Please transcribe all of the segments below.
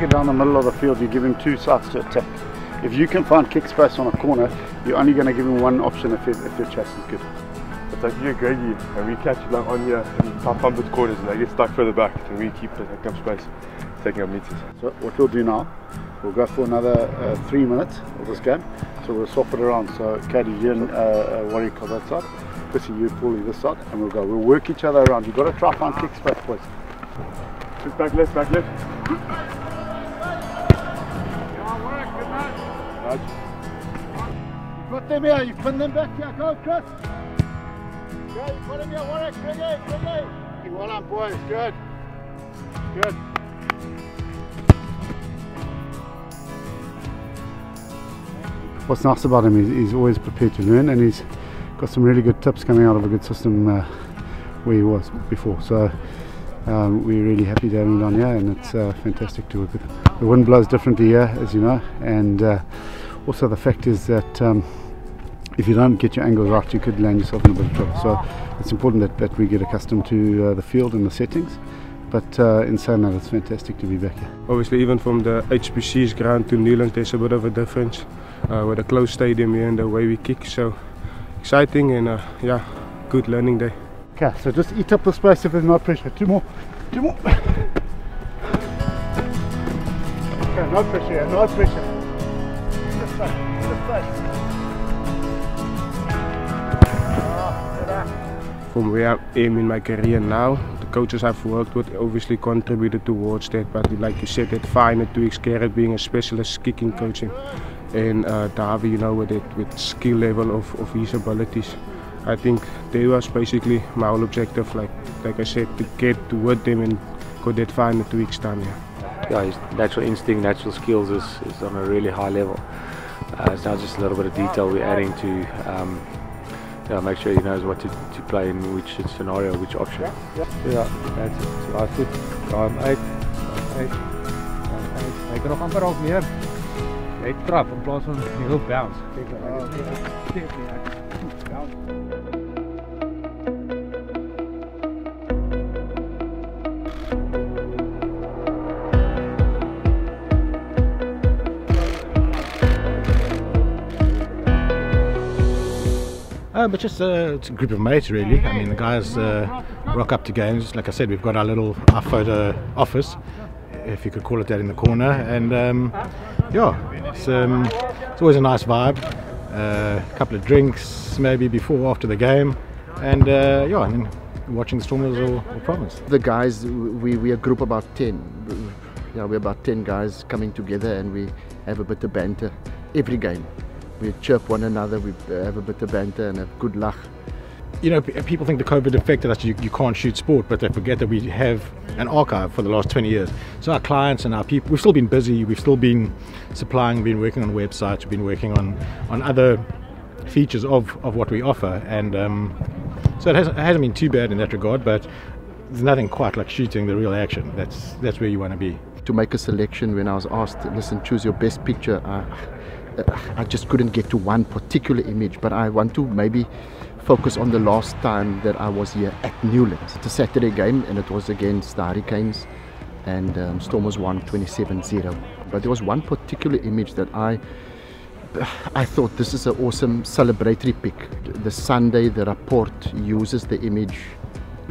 striker down the middle of the field, you give him two sides to attack. If you can find kick space on a corner, you're only going to give him one option if your chase is good. It's like you and Greggy, and we catch like on here and pump with corners, and they get stuck further back, and we keep like up space, taking up meters. So what we'll do now, we'll go for another 3 minutes of this game. So we'll swap it around. So Katie, you and Warrick on that side, Chrissy, you pull this side, and we'll go. We'll work each other around. You've got to try find kick space, boys. Just back left, back left. You put them here, you pin them back here. Go, Chris. Go, you put them here, Warrick. Quickly. Well done, boys. Good. Good. What's nice about him, he's always prepared to learn, and he's got some really good tips coming out of a good system where he was before. So we're really happy to have him down here, and it's fantastic to work with. The wind blows differently here, as you know, and also the fact is that if you don't get your angles right, you could land yourself in a bit of trouble. So it's important that we get accustomed to the field and the settings. But in saying that, it's fantastic to be back here. Obviously, even from the HPC's ground to Newlands, there's a bit of a difference with a closed stadium here and the way we kick. So exciting, and yeah, good learning day. Okay, so just eat up the space if there's no pressure. Two more. Okay, no pressure here, no pressure. This side. From where I am in my career now, the coaches I've worked with obviously contributed towards that, but like you said, that fine at 2x Gareth being a specialist kicking coaching, and Dawie, you know, with skill level of his abilities. I think that was basically my whole objective, like I said, to get to with them and got that fine at 2 weeks time. Yeah, his natural instinct, natural skills is on a really high level. It's now just a little bit of detail we're adding to make sure he knows what to play in which scenario, which option. Ja, that's it. So I put arm uit. Hy kan nog amper ook meer. Hy trap in plaas van heel bounce. Kyk but just it's a group of mates really. I mean, the guys rock up to games. Like I said, we've got our photo office, if you could call it that, in the corner, and yeah, it's always a nice vibe. A couple of drinks maybe before, after the game, and yeah, and then watching the Stormers or Province. The guys, we a group about 10. Yeah, we're about 10 guys coming together, and we have a bit of banter every game. We chirp one another, we have a bit of banter and have good laugh. You know, people think the COVID affected us, you can't shoot sport, but they forget that we have an archive for the last 20 years. So our clients and our people, we've still been busy, we've still been supplying, been working on websites, we've been working on other features of what we offer, and so it hasn't been too bad in that regard, but there's nothing quite like shooting the real action. That's where you want to be. To make a selection, when I was asked, listen, choose your best picture, I just couldn't get to one particular image, but I want to maybe focus on the last time that I was here at Newlands. It's a Saturday game, and it was against the Hurricanes, and Stormers won 27-0. But there was one particular image that I thought, this is an awesome celebratory pic. The Sunday the report uses the image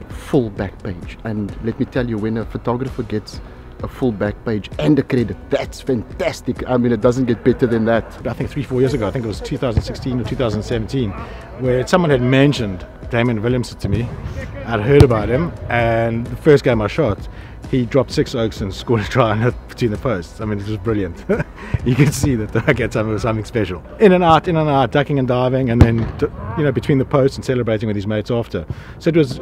full back page, and let me tell you, when a photographer gets a full back page and a credit, that's fantastic. I mean, it doesn't get better than that. I think 3-4 years ago, I think it was 2016 or 2017, where someone had mentioned Damien Williamson to me. I'd heard about him, and the first game I shot, he dropped 6 oaks and scored a try between the posts. I mean, it was brilliant. You can see that I get something special. In and out, ducking and diving, and then, you know, between the posts and celebrating with his mates after. So it was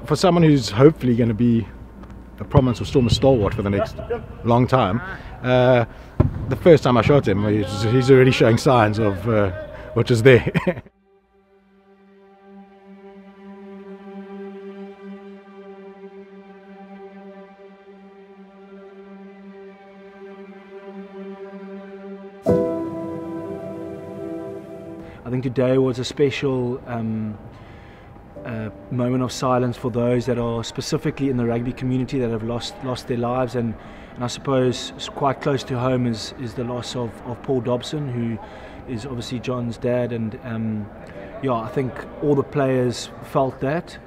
for someone who's hopefully going to be a Province or Stormers stalwart for the next long time. The first time I shot him, he's already showing signs of what was there. I think today was a special a moment of silence for those that are specifically in the rugby community that have lost their lives, and I suppose quite close to home is the loss of Paul Dobson, who is obviously John's dad, and yeah, I think all the players felt that,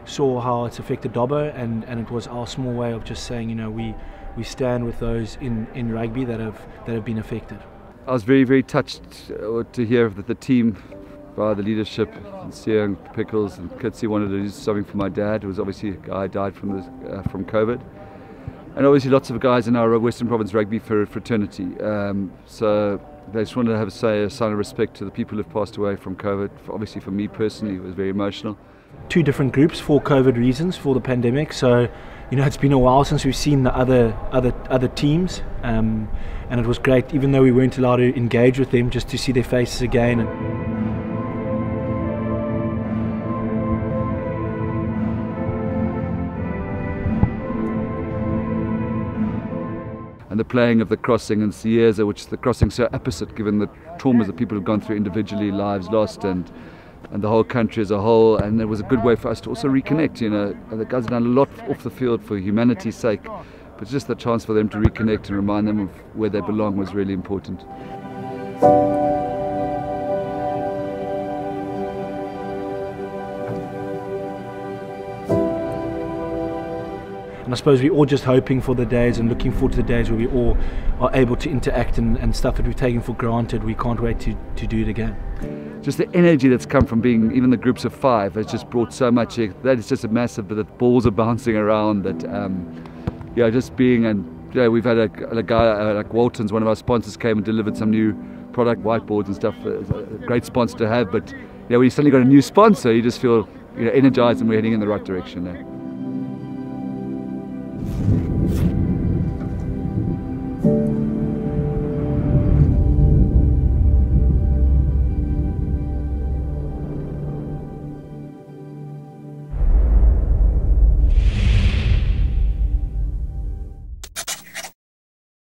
saw how it's affected Dobbo, and it was our small way of just saying, you know, we stand with those in rugby that have been affected. I was very, very touched to hear that the team, by the leadership, Sia and Pickles and Kitsy, wanted to do something for my dad, who was obviously a guy who died from COVID. And obviously lots of guys in our Western Province rugby fraternity. So they just wanted to say a sign of respect to the people who've passed away from COVID. Obviously for me personally, it was very emotional. 2 different groups for COVID reasons, for the pandemic. So, you know, it's been a while since we've seen the other teams, and it was great, even though we weren't allowed to engage with them, just to see their faces again. And the playing of the crossing and Sieza, which the crossing's so opposite given the traumas that people have gone through individually, lives lost, and the whole country as a whole. And it was a good way for us to also reconnect. You know, and the guys have done a lot off the field for humanity's sake, but just the chance for them to reconnect and remind them of where they belong was really important. And I suppose we're all just hoping for the days and looking forward to the days where we all are able to interact, and stuff that we've taken for granted, we can't wait to do it again. Just the energy that's come from being even the groups of 5 has just brought so much. That is just a massive, but the balls are bouncing around. That yeah, just being, and yeah, we've had a guy like Walton's, one of our sponsors, came and delivered some new product whiteboards and stuff. It's a great sponsor to have, but yeah, when you suddenly got a new sponsor, you just feel, you know, energized, and we're heading in the right direction now.